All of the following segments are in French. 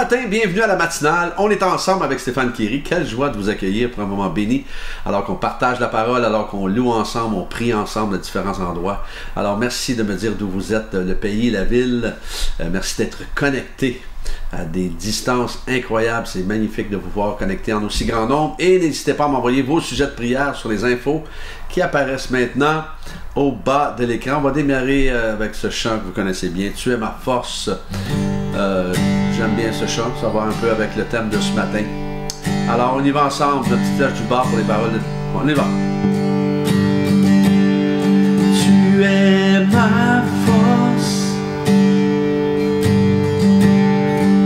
matin, bienvenue à la matinale. On est ensemble avec Stéphane Kéry. Quelle joie de vous accueillir pour un moment béni, alors qu'on partage la parole, alors qu'on loue ensemble, on prie ensemble à différents endroits. Alors merci de me dire d'où vous êtes, le pays, la ville. Merci d'être connecté à des distances incroyables. C'est magnifique de vous voir connectés en aussi grand nombre. Et n'hésitez pas à m'envoyer vos sujets de prière sur les infos qui apparaissent maintenant au bas de l'écran. On va démarrer avec ce chant que vous connaissez bien. Tu es ma force. J'aime bien ce chant, ça va un peu avec le thème de ce matin. Alors on y va ensemble, notre petite flèche du bas pour les paroles. On y va. Tu es ma force,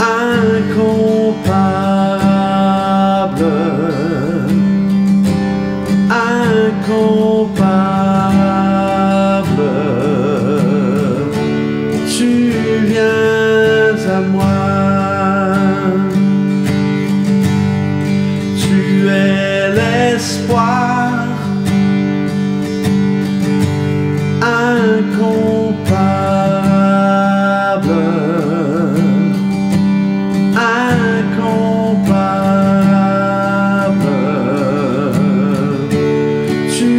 incomparable, incomparable. Tu viens à moi. Tu es l'espoir incomparable, incomparable. Tu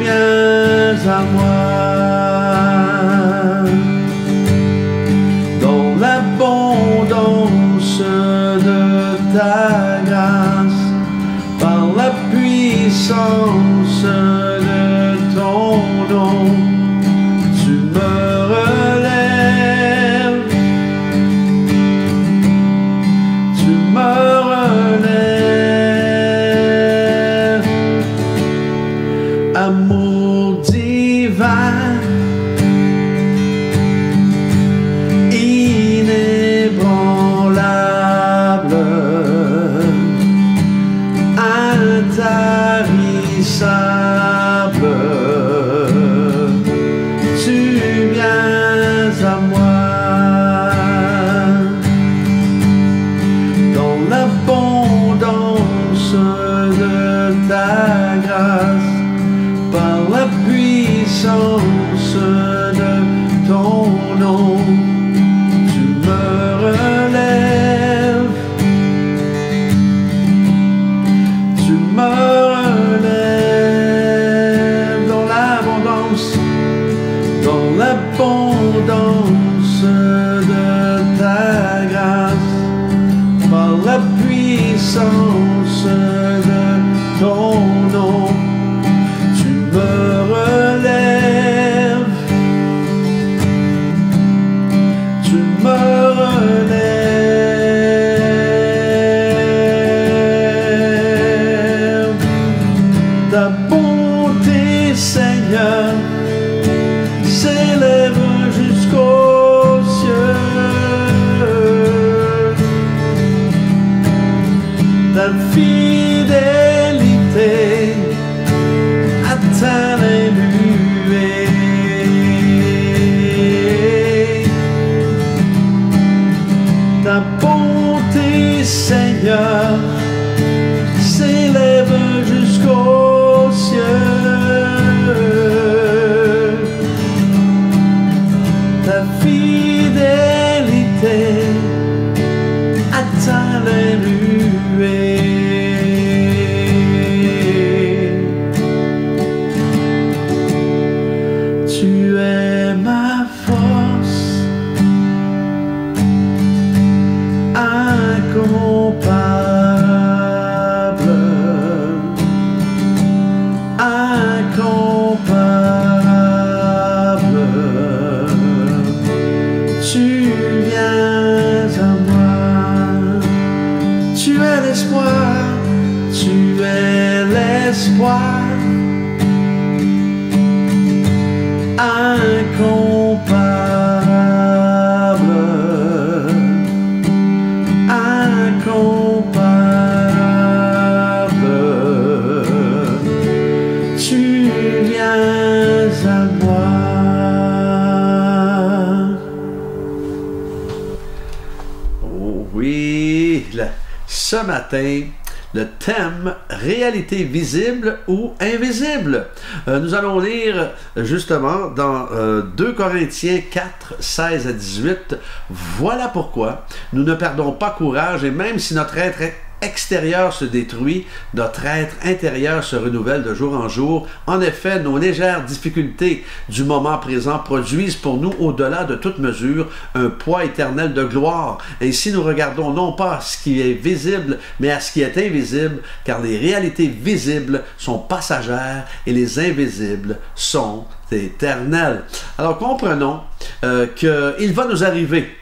viens à moi. Dans l'abondance de ta grâce, par la puissance de ton nom, tu me relèves, tu me relèves. Amour divin, inébranlable, intarissable, tu viens à moi. Dans l'abondance de ta grâce, par la puissance de ton nom, tu me relèves, tu me relèves. Dans l'abondance de ta grâce, par la puissance de ton nom, tu me relèves, tu me relèves. Ta bonté, Seigneur, s'élève jusqu'aux cieux. Ta fidélité atteint les nuées. Ta bonté, Seigneur, s'élève jusqu'aux cieux. Ta fidélité atteint les nuées. Tu es ma force, incomparable, incomparable. Tu viens à moi. Tu es l'espoir, tu es l'espoir, incomparable, incomparable. Tu viens à moi. Oh oui, ce matin, le thème « Réalité visible ou invisible ». Nous allons lire justement dans 2 Corinthiens 4, 16 à 18. Voilà pourquoi nous ne perdons pas courage et même si notre être extérieur se détruit, notre être intérieur se renouvelle de jour en jour. En effet, nos légères difficultés du moment présent produisent pour nous, au-delà de toute mesure, un poids éternel de gloire. Ainsi, nous regardons non pas à ce qui est visible, mais à ce qui est invisible, car les réalités visibles sont passagères et les invisibles sont éternelles. Alors, comprenons qu'il va nous arriver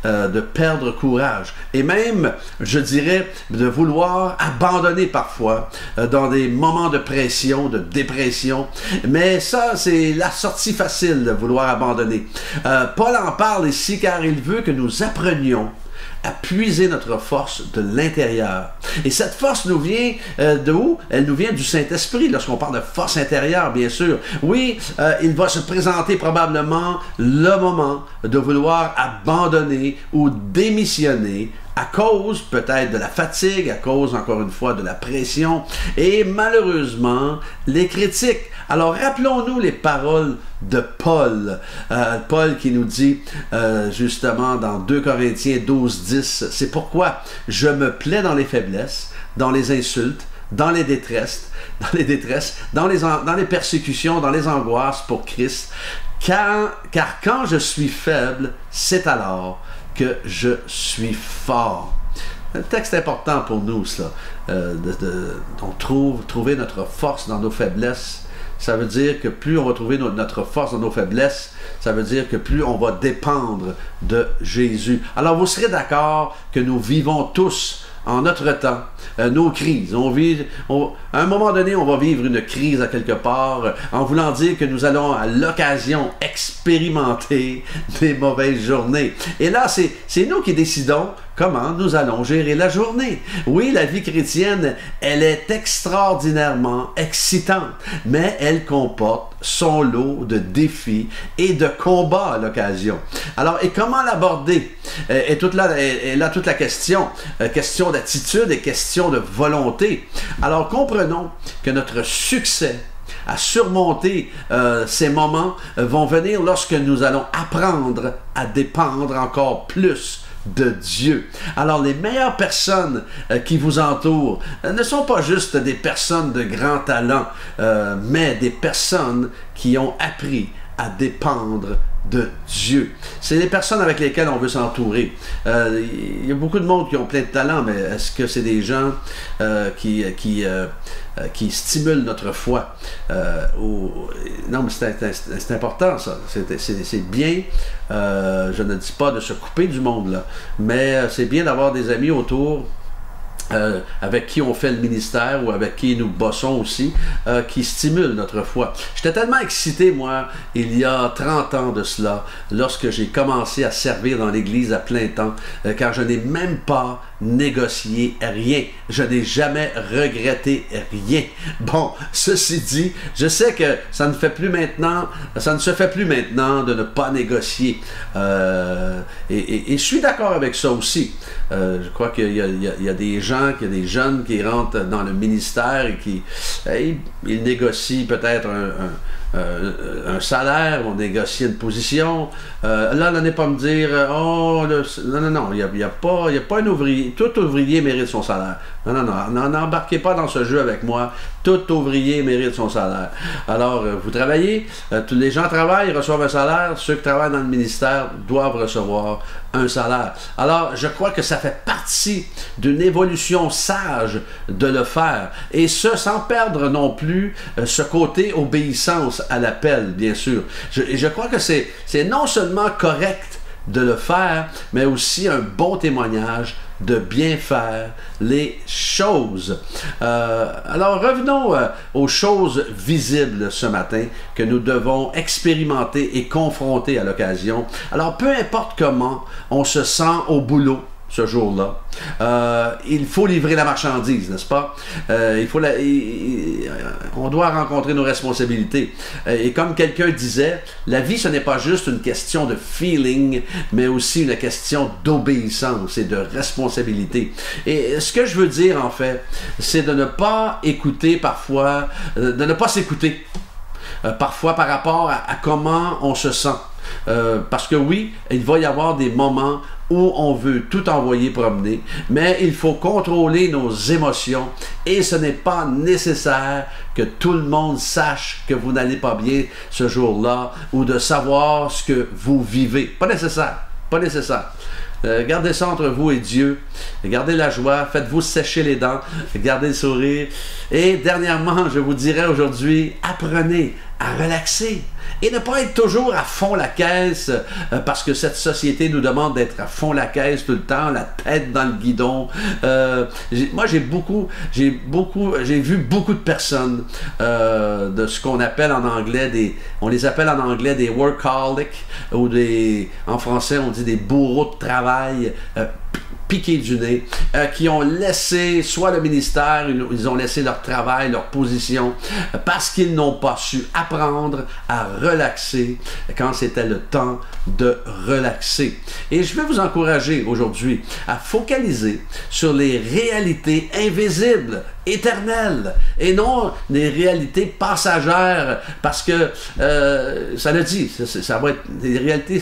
de perdre courage et même, je dirais, de vouloir abandonner parfois dans des moments de pression, de dépression. Mais ça, c'est la sortie facile de vouloir abandonner. Paul en parle ici car il veut que nous apprenions à puiser notre force de l'intérieur. Et cette force nous vient de où? Elle nous vient du Saint-Esprit, lorsqu'on parle de force intérieure, bien sûr. Oui, il va se présenter probablement le moment de vouloir abandonner ou démissionner à cause peut-être de la fatigue, à cause encore une fois de la pression et malheureusement les critiques. Alors rappelons-nous les paroles de Paul. Paul qui nous dit justement dans 2 Corinthiens 12, 10, c'est pourquoi je me plais dans les faiblesses, dans les insultes, dans les détresses, dans les persécutions, dans les angoisses pour Christ, car quand je suis faible, c'est alors que je suis fort. Un texte important pour nous, cela. Trouver notre force dans nos faiblesses. Ça veut dire que plus on va trouver notre force dans nos faiblesses, ça veut dire que plus on va dépendre de Jésus. Alors vous serez d'accord que nous vivons tous en notre temps, nos crises. À un moment donné, on va vivre une crise à quelque part, en voulant dire que nous allons à l'occasion expérimenter des mauvaises journées. Et là, c'est nous qui décidons comment nous allons gérer la journée. Oui, la vie chrétienne, elle est extraordinairement excitante, mais elle comporte son lot de défis et de combats à l'occasion. Alors, et comment l'aborder? Et là toute la question d'attitude et question de volonté. Alors, comprenons que notre succès à surmonter ces moments vont venir lorsque nous allons apprendre à dépendre encore plus de Dieu. Alors, les meilleures personnes qui vous entourent ne sont pas juste des personnes de grand talent, mais des personnes qui ont appris à dépendre de Dieu. C'est les personnes avec lesquelles on veut s'entourer. Il y a beaucoup de monde qui ont plein de talents, mais est-ce que c'est des gens qui stimulent notre foi? Non, mais c'est important, ça. C'est bien, je ne dis pas de se couper du monde, là, mais c'est bien d'avoir des amis autour avec qui on fait le ministère ou avec qui nous bossons aussi, qui stimulent notre foi. J'étais tellement excité, moi, il y a 30 ans de cela, lorsque j'ai commencé à servir dans l'Église à plein temps, car je n'ai même pas négocié rien. Je n'ai jamais regretté rien. Bon, ceci dit, je sais que ça ne se fait plus maintenant de ne pas négocier. Et je suis d'accord avec ça aussi. Je crois qu'il y a des gens, qu'il y a des jeunes qui rentrent dans le ministère et qui ils négocient peut-être un salaire, on négocie une position. Là, n'allez pas me dire non, il n'y a pas un ouvrier. Tout ouvrier mérite son salaire. Non, n'embarquez pas dans ce jeu avec moi. Tout ouvrier mérite son salaire. Alors, vous travaillez, tous les gens travaillent, ils reçoivent un salaire. Ceux qui travaillent dans le ministère doivent recevoir un salaire. Alors, je crois que ça fait partie d'une évolution sage de le faire. Et ce, sans perdre non plus ce côté obéissance à l'appel, bien sûr. Je crois que c'est non seulement correct de le faire, mais aussi un bon témoignage de bien faire les choses. Alors revenons aux choses visibles ce matin que nous devons expérimenter et confronter à l'occasion. Alors peu importe comment on se sent au boulot, ce jour-là. Il faut livrer la marchandise, n'est-ce pas? On doit rencontrer nos responsabilités. Et comme quelqu'un disait, la vie, ce n'est pas juste une question de feeling, mais aussi une question d'obéissance et de responsabilité. Et ce que je veux dire, en fait, c'est de ne pas écouter parfois, de ne pas s'écouter. Parfois par rapport à comment on se sent. Parce que oui, il va y avoir des moments où on veut tout envoyer promener, mais il faut contrôler nos émotions et ce n'est pas nécessaire que tout le monde sache que vous n'allez pas bien ce jour-là ou de savoir ce que vous vivez. Pas nécessaire, pas nécessaire. Gardez ça entre vous et Dieu. Gardez la joie. Faites-vous sécher les dents. Gardez le sourire. Et dernièrement, je vous dirais aujourd'hui, apprenez à relaxer et ne pas être toujours à fond la caisse parce que cette société nous demande d'être à fond la caisse tout le temps, la tête dans le guidon. Moi, j'ai vu beaucoup de personnes de ce qu'on appelle en anglais on les appelle en anglais des workaholics ou en français on dit des bourreaux de travail. Piqués du nez, qui ont laissé soit le ministère, ils ont laissé leur travail, leur position, parce qu'ils n'ont pas su apprendre à relaxer quand c'était le temps de relaxer. Et je vais vous encourager aujourd'hui à focaliser sur les réalités invisibles, éternelles, et non des réalités passagères, parce que, ça le dit, ça va être des réalités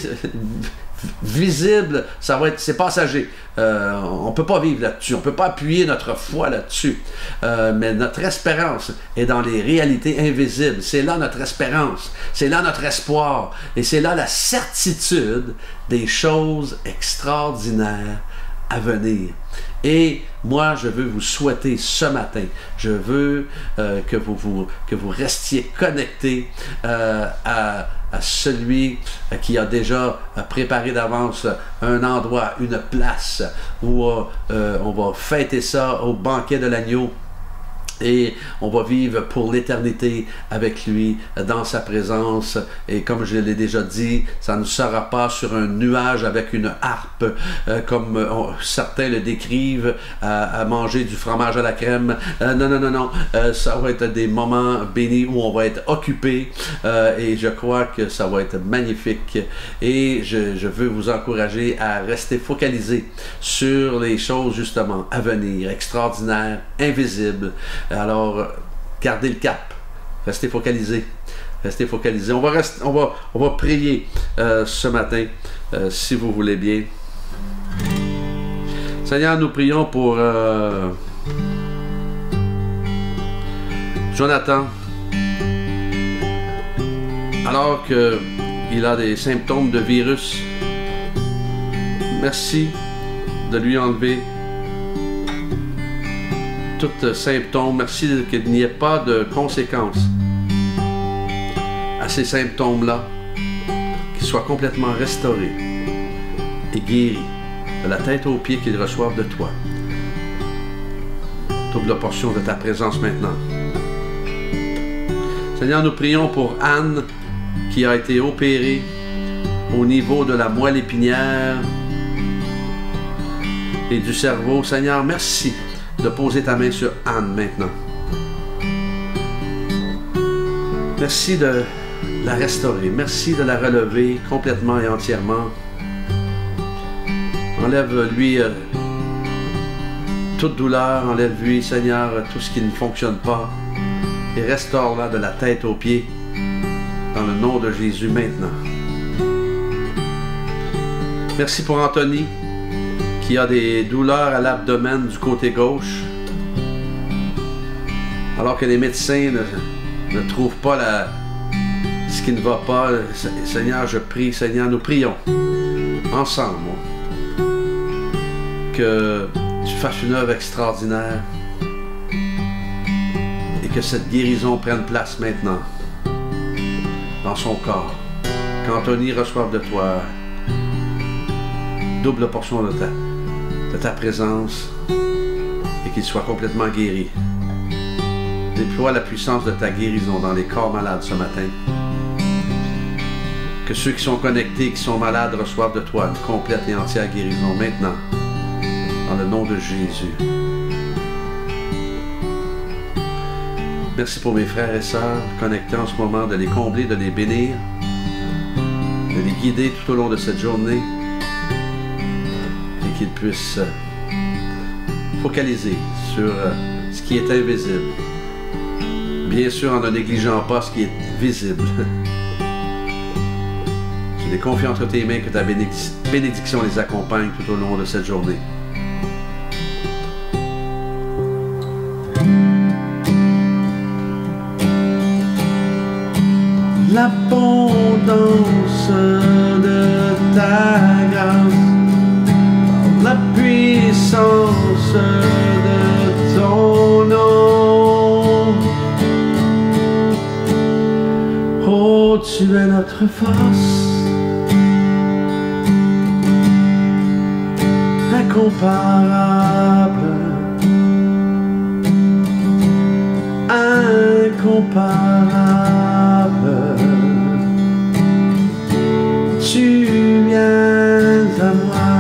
visible, c'est passager. On ne peut pas vivre là-dessus, on ne peut pas appuyer notre foi là-dessus. Mais notre espérance est dans les réalités invisibles. C'est là notre espérance, c'est là notre espoir, et c'est là la certitude des choses extraordinaires à venir. Et moi, je veux vous souhaiter ce matin, je veux que vous restiez connectés à celui qui a déjà préparé d'avance un endroit, une place où on va fêter ça au banquet de l'agneau. Et on va vivre pour l'éternité avec lui, dans sa présence. Et comme je l'ai déjà dit, ça ne sera pas sur un nuage avec une harpe, comme certains le décrivent, à manger du fromage à la crème. Non. Ça va être des moments bénis où on va être occupé. Et je crois que ça va être magnifique. Et je veux vous encourager à rester focalisé sur les choses justement à venir, extraordinaires, invisibles. Alors, gardez le cap, restez focalisés, restez focalisés. On va prier ce matin, si vous voulez bien. Seigneur, nous prions pour Jonathan, alors qu'il a des symptômes de virus. Merci de lui enlever tous symptômes. Merci qu'il n'y ait pas de conséquences à ces symptômes-là, qu'ils soient complètement restaurés et guéris de la tête aux pieds, qu'ils reçoivent de toi. Double portion de ta présence maintenant. Seigneur, nous prions pour Anne qui a été opérée au niveau de la moelle épinière et du cerveau. Seigneur, merci de poser ta main sur Anne maintenant. Merci de la restaurer. Merci de la relever complètement et entièrement. Enlève-lui toute douleur. Enlève-lui, Seigneur, tout ce qui ne fonctionne pas. Et restaure-la de la tête aux pieds. Dans le nom de Jésus maintenant. Merci pour Anthony, qui a des douleurs à l'abdomen du côté gauche, alors que les médecins ne trouvent pas ce qui ne va pas. Seigneur, je prie, Seigneur, nous prions ensemble que tu fasses une œuvre extraordinaire et que cette guérison prenne place maintenant dans son corps. Qu'Anthony reçoive de toi double portion de ta présence et qu'il soit complètement guéri. Déploie la puissance de ta guérison dans les corps malades ce matin. Que ceux qui sont connectés, qui sont malades, reçoivent de toi une complète et entière guérison maintenant. dans le nom de Jésus. Merci pour mes frères et sœurs connectés en ce moment, de les combler, de les bénir, de les guider tout au long de cette journée et qu'ils puissent focaliser sur ce qui est invisible. Bien sûr, en ne négligeant pas ce qui est visible. Je les confie entre tes mains, que ta bénédiction les accompagne tout au long de cette journée. L'abondance de ta grâce, la puissance de ton nom. Oh, tu es notre force, incomparable, incomparable. Tu viens à moi.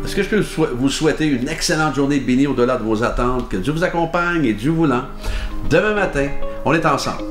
Est-ce que je peux vous souhaiter une excellente journée bénie au-delà de vos attentes? Que Dieu vous accompagne et Dieu voulant. Demain matin, on est ensemble.